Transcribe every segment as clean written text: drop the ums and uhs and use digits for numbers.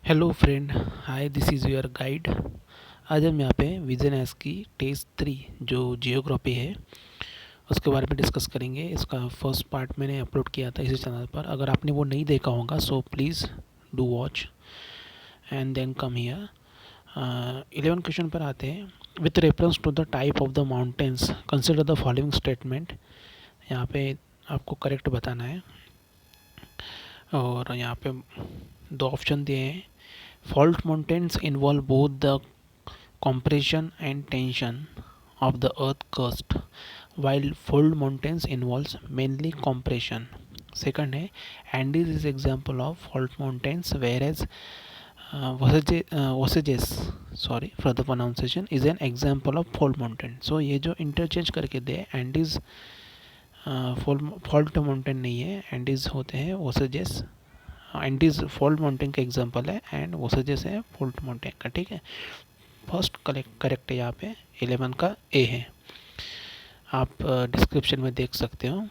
Hello friend, hi, this is your guide. आज हम यहाँ पे विजन एस की टेस्ट 3 जो जियोग्राफी है उसके बारे में डिस्कस करेंगे। इसका फर्स्ट पार्ट मैंने अपलोड किया था इसी चैनल पर। अगर आपने वो नहीं देखा होगा so please do watch and then come here. 11 question पर आते हैं। With reference to the type of the mountains consider the following statement. यहाँ पे आपको करेक्ट बताना है और यहाँ पे दो ऑप्शन दिए हैं। Fault mountains involve both the compression and tension of the earth crust, while fold mountains involves mainly compression. Second है Andes is example of fault mountains, whereas Vosges sorry for the pronunciation is an example of fault mountain. So ये जो interchange करके दे Andes fault mountain नहीं है, Andes होते हैं Vosges। Andes fault mountain का example है एंड वोसेजेस है फॉल्ट माउंटेन का। ठीक है, फर्स्ट करेक्ट है यहाँ पे 11 का ए है। आप डिस्क्रिप्शन में देख सकते हो।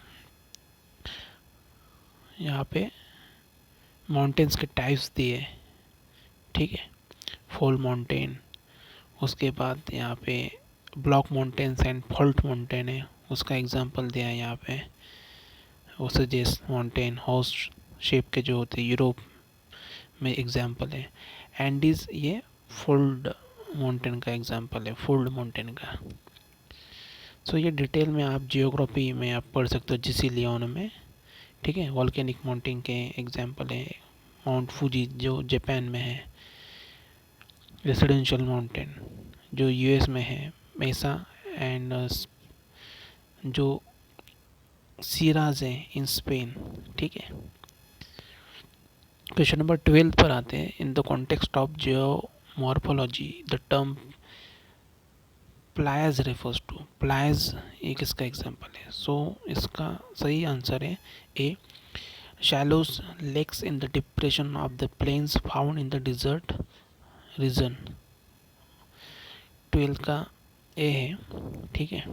यहाँ पे माउंटेन्स के टाइप्स दिए। ठीक है, फॉल माउंटेन, उसके बाद यहाँ पे block mountains and fault mountain है, उसका एग्जांपल दिया है यहाँ पे। वोसेजेस माउंटेन हाउस शेप के जो होते हैं यूरोप में एग्जांपल है। एंडीज ये फोल्ड माउंटेन का एग्जांपल है, फोल्ड माउंटेन का। सो ये डिटेल में आप जियोग्राफी में आप पढ़ सकते हो जीसी लियोन में। ठीक है, वॉल्केनिक माउंटेन के एग्जांपल है माउंट फूजी जो जापान में है, रेसिडेंशियल माउंटेन जो यूएस में है, मेसा एंड जो सीराज है इन स्पेन। ठीक है, क्वेश्चन नंबर 12 पर आते हैं। In the context of geomorphology the term playas refers to. Playas ये किसका एग्जांपल है? सो इसका सही आंसर है A, shallow lakes in the depression of the plains found in the desert region. 12 का ए है। ठीक है,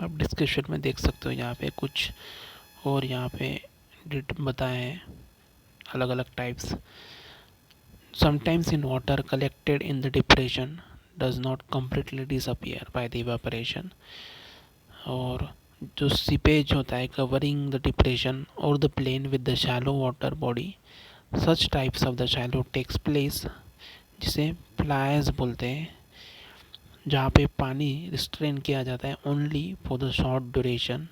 आप डिस्क्रिप्शन में देख सकते हो यहाँ पे कुछ और यहाँ पे बताए हैं अलग अलग types. Sometimes in water collected in the depression does not completely disappear by the evaporation, और जो सीपेज होता है कवरिंग द डिप्रेशन और the plain with the shallow water body, such types of the shallow takes place, जिसे playas बोलते हैं, जहाँ पे पानी रिस्ट्रेन किया जाता है only for the short duration.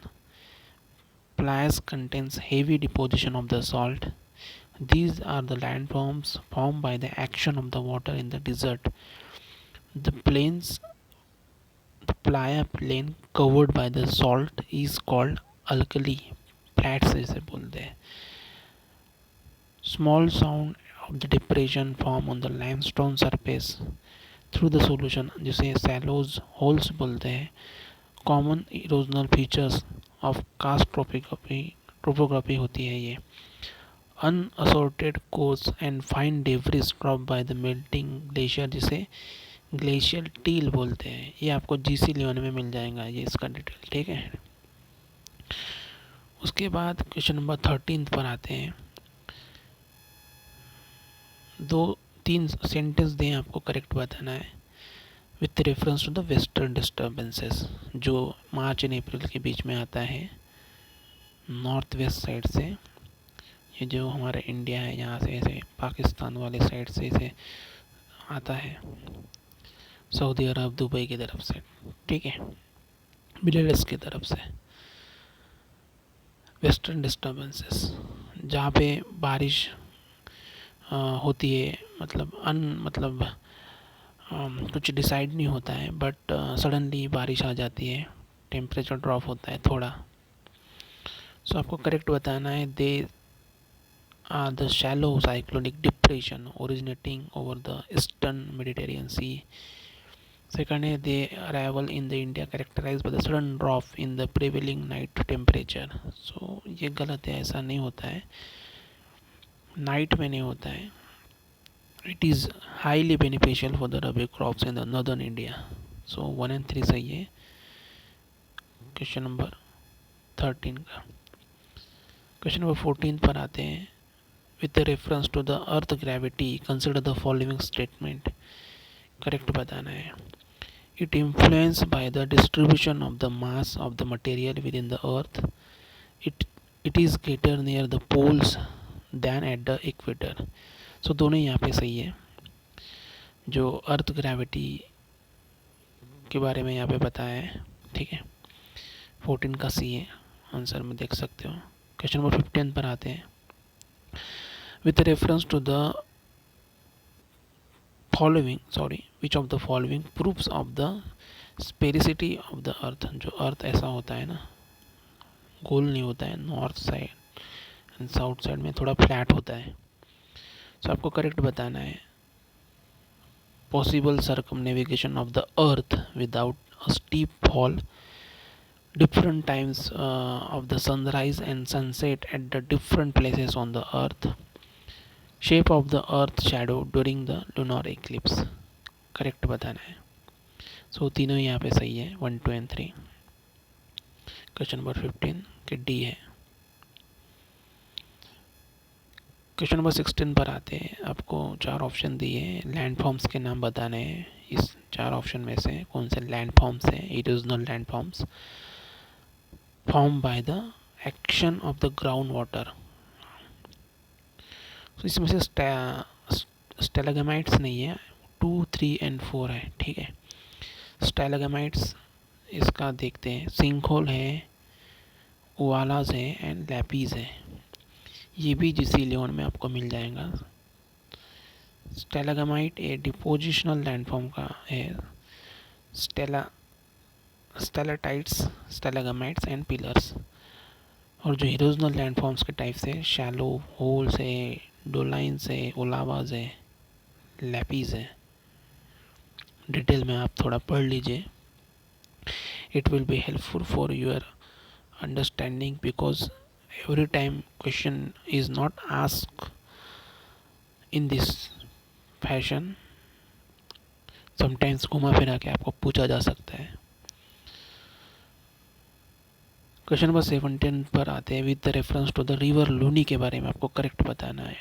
Playas contains heavy deposition of the salt. These are the landforms formed by the action of the water in the desert. The plains, the playa plain covered by the salt is called alkali flats इसे बोलते हैं। Small sound of the depression form on the limestone surface through the solution जिसे shallows holes बोलते हैं। Common erosional features of karst topography होती है ये। Unassorted coarse and fine debris dropped by the melting glacier जिसे glacial till बोलते हैं। ये आपको जीसी लियोन में मिल जाएगा ये इसका डिटेल। ठीक है, उसके बाद क्वेश्चन नंबर 13 पर आते हैं। दो तीन सेंटेंस दें, आपको करेक्ट बताना है। With reference to the western disturbances जो मार्च एंड अप्रैल के बीच में आता है नॉर्थ वेस्ट साइड से। ये जो हमारा इंडिया है यहाँ से ऐसे पाकिस्तान वाले साइड से इसे आता है, सऊदी अरब दुबई की तरफ से। ठीक है, मिडिल ईस्ट की तरफ से। वेस्टर्न डिस्टर्बेंसेस जहाँ पे बारिश होती है, मतलब कुछ डिसाइड नहीं होता है बट सडनली बारिश आ जाती है, टेम्परेचर ड्रॉप होता है थोड़ा। सो आपको करेक्ट बताना है। They are the shallow cyclonic depression originating over the eastern Mediterranean sea. Second है the arrival in the India characterized by the sudden drop in the prevailing night temperature. So ये गलत है, ऐसा नहीं होता है, नाइट में नहीं होता है। It is highly beneficial for the rabi crops in the northern India. So 1 and 3 सही है क्वेश्चन नंबर 13 का। क्वेश्चन नंबर 14 पर आते हैं। With reference to the earth gravity consider the following statement. Correct बताना है। It influence by the distribution of the mass of the material within the earth. It is greater near the poles than at the equator. So दोनों यहाँ पे सही है। जो earth gravity के बारे में यहाँ पे बताया है, ठीक है, 14 का सी है आंसर में, देख सकते हो। क्वेश्चन नंबर 15 पर आते हैं। With reference to the following which of the following proofs of the sphericity of the earth. जो अर्थ ऐसा होता है ना, गोल नहीं होता है, north side and south side में थोड़ा फ्लैट होता है। सो आपको करेक्ट बताना है। Possible circumnavigation of the earth without a steep fall, different times of the sunrise and sunset at the different places on the earth, shape of the earth shadow during the lunar eclipse। Correct बताना है। सो तीनों यहाँ पे सही है, 1, 2 and 3। Question number 15 के D है। Question number 16 पर आते हैं। आपको 4 ऑप्शन दिए हैं, लैंडफॉर्म्स के नाम बताने हैं। इस 4 ऑप्शन में से कौन से लैंडफॉर्म्स हैं, erosional landforms formed by the action of the ground water। तो इसमें से स्टेलागमाइट्स नहीं है, 2, 3 and 4 है, ठीक है। स्टेलागमाइट्स इसका देखते हैं, सिंकहोल है, ओवालास है एंड लैपीज है। ये भी जिसी लियोन में आपको मिल जाएगा। स्टेलागमाइट ए डिपोजिशनल लैंडफॉर्म का है। स्टेलाटाइट्स, स्टेलागमाइट्स एंड पिलर्स। और जो इरोजनल लैंडफॉर्म्स के टाइप्स है, शैलो होल्स है, डोलाइंस है, ओलावाज है, लैपीज है। डिटेल में आप थोड़ा पढ़ लीजिए। It will be helpful for your understanding because every time question is not asked in this fashion. Sometimes घुमा फिरा के आपको पूछा जा सकता है। क्वेश्चन नंबर 17 पर आते हैं। With the reference to the river Luni के बारे में आपको करेक्ट बताना है।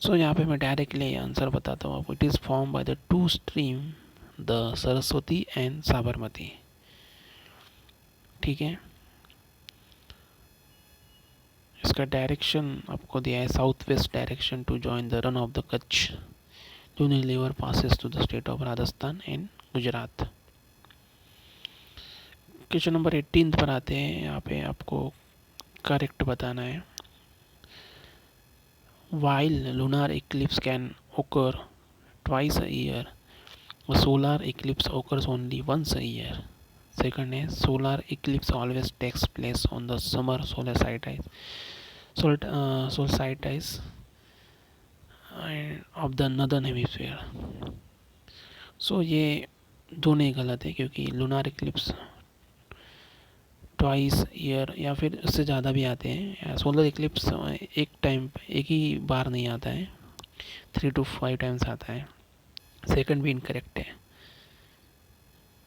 सो यहाँ पे मैं डायरेक्टली आंसर बताता हूँ आपको। It is form by the 2 stream, the Saraswati and Sabarmati, ठीक है। इसका डायरेक्शन आपको दिया है south west direction to join the run of the Kutch. Luni river passes to the state of Rajasthan and Gujarat. Question number 18 पर आते हैं। यहाँ पे आपको करेक्ट बताना है। While lunar eclipse can occur twice a year, solar eclipse occurs only once a year. Second है, solar eclipse always takes place on the summer solstice of the northern hemisphere. So ये दोनों ही गलत है, क्योंकि lunar Eclipse twice year या फिर उससे ज़्यादा भी आते हैं। सोलर इक्लिप्स एक ही बार नहीं आता है, 3 to 5 टाइम्स आता है। सेकंड भी इनकरेक्ट है,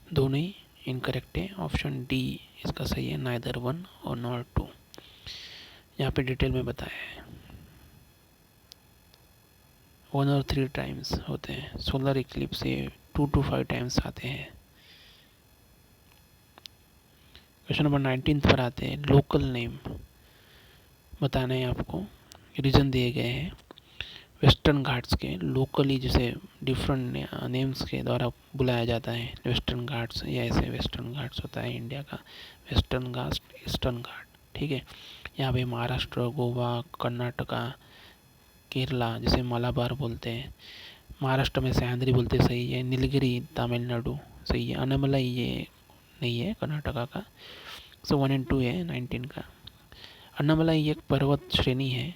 दोनों ही इनकरेक्ट है। ऑप्शन डी इसका सही है, नाइदर 1 और नॉट 2। यहाँ पे डिटेल में बताया है, 1 और 3 टाइम्स होते हैं। सोलर इक्लिप्स से 2 to 5 टाइम्स आते हैं। क्वेश्चन नंबर 19 पर आते हैं। लोकल नेम बताना है आपको। रीजन दिए गए हैं वेस्टर्न घाट्स के। लोकली जिसे डिफरेंट नेम्स के द्वारा बुलाया जाता है, वेस्टर्न घाट्स, या ऐसे वेस्टर्न घाट्स होता है इंडिया का, वेस्टर्न घाट, ईस्टर्न घाट, ठीक है। यहाँ पे महाराष्ट्र, गोवा, कर्नाटका, केरला जिसे मलाबार बोलते हैं, महाराष्ट्र में सह्याद्री बोलते सही है, नीलगिरी तमिलनाडु सही है, अनामलाई ये नहीं है कर्नाटका का। सो 1 and 2 है 19 का। अन्नामलाई एक पर्वत श्रेणी है,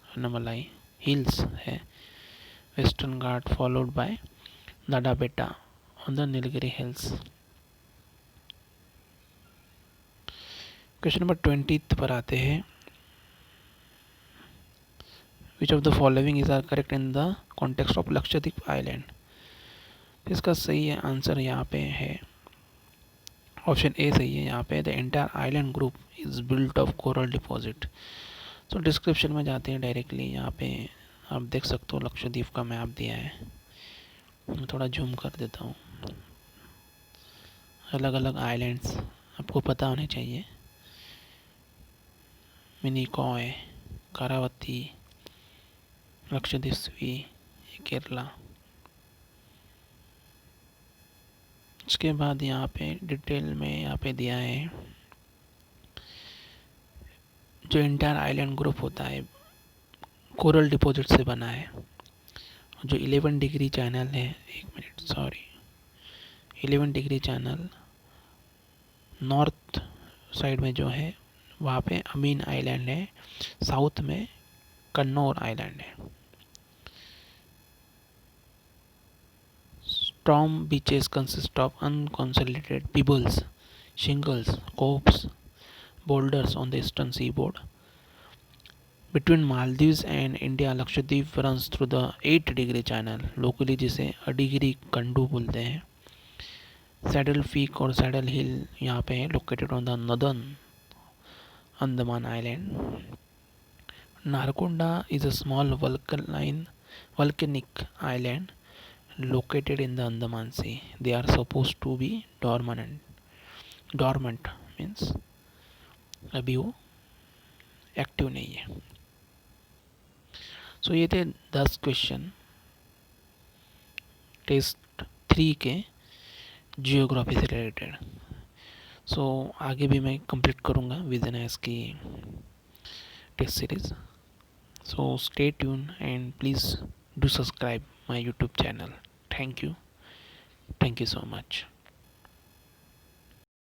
अन्नामलाई हिल्स है। Western Ghat followed by Doddabetta on the Nilgiri hills. Question number 20 पर आते हैं। Which of the following is are correct in the context of Lakshadweep island. इसका सही आंसर यहाँ पे है, ऑप्शन ए सही है। यहाँ पे the entire island group is built of coral deposit. तो डिस्क्रिप्शन में जाते हैं डायरेक्टली, यहाँ पे आप देख सकते हो लक्षद्वीप का मैप दिया है। मैं थोड़ा जूम कर देता हूँ। अलग अलग आइलैंड्स आपको पता होने चाहिए, मिनिकॉय, करावती, लक्षद्वीप, केरला। उसके बाद यहाँ पे डिटेल में यहाँ पे दिया है जो इंटायर आइलैंड ग्रुप होता है कोरल डिपॉजिट से बना है। जो 11 डिग्री चैनल है, 11 डिग्री चैनल नॉर्थ साइड में जो है वहाँ पे अमीन आइलैंड है, साउथ में कन्नौर आइलैंड है। Storm beaches consist of unconsolidated pebbles, shingles, coves, boulders on the eastern seaboard. Between Maldives and India, Lakshadweep runs through the 8 degree channel, locally जिसे अडिगिरी कंडू बोलते हैं। सैडल पीक और सैडल हिल यहाँ पे है, located on the northern Andaman Island. Narkonda is a small volcanic island located in the Andaman Sea. They are supposed to be dormant means अभी वो active नहीं है। सो ये थे 10 क्वेश्चन टेस्ट 3 के जियोग्राफी से रिलेटेड। सो आगे भी मैं कंप्लीट करूँगा विद एस की test series. So stay tune and please do subscribe my YouTube channel. Thank you so much.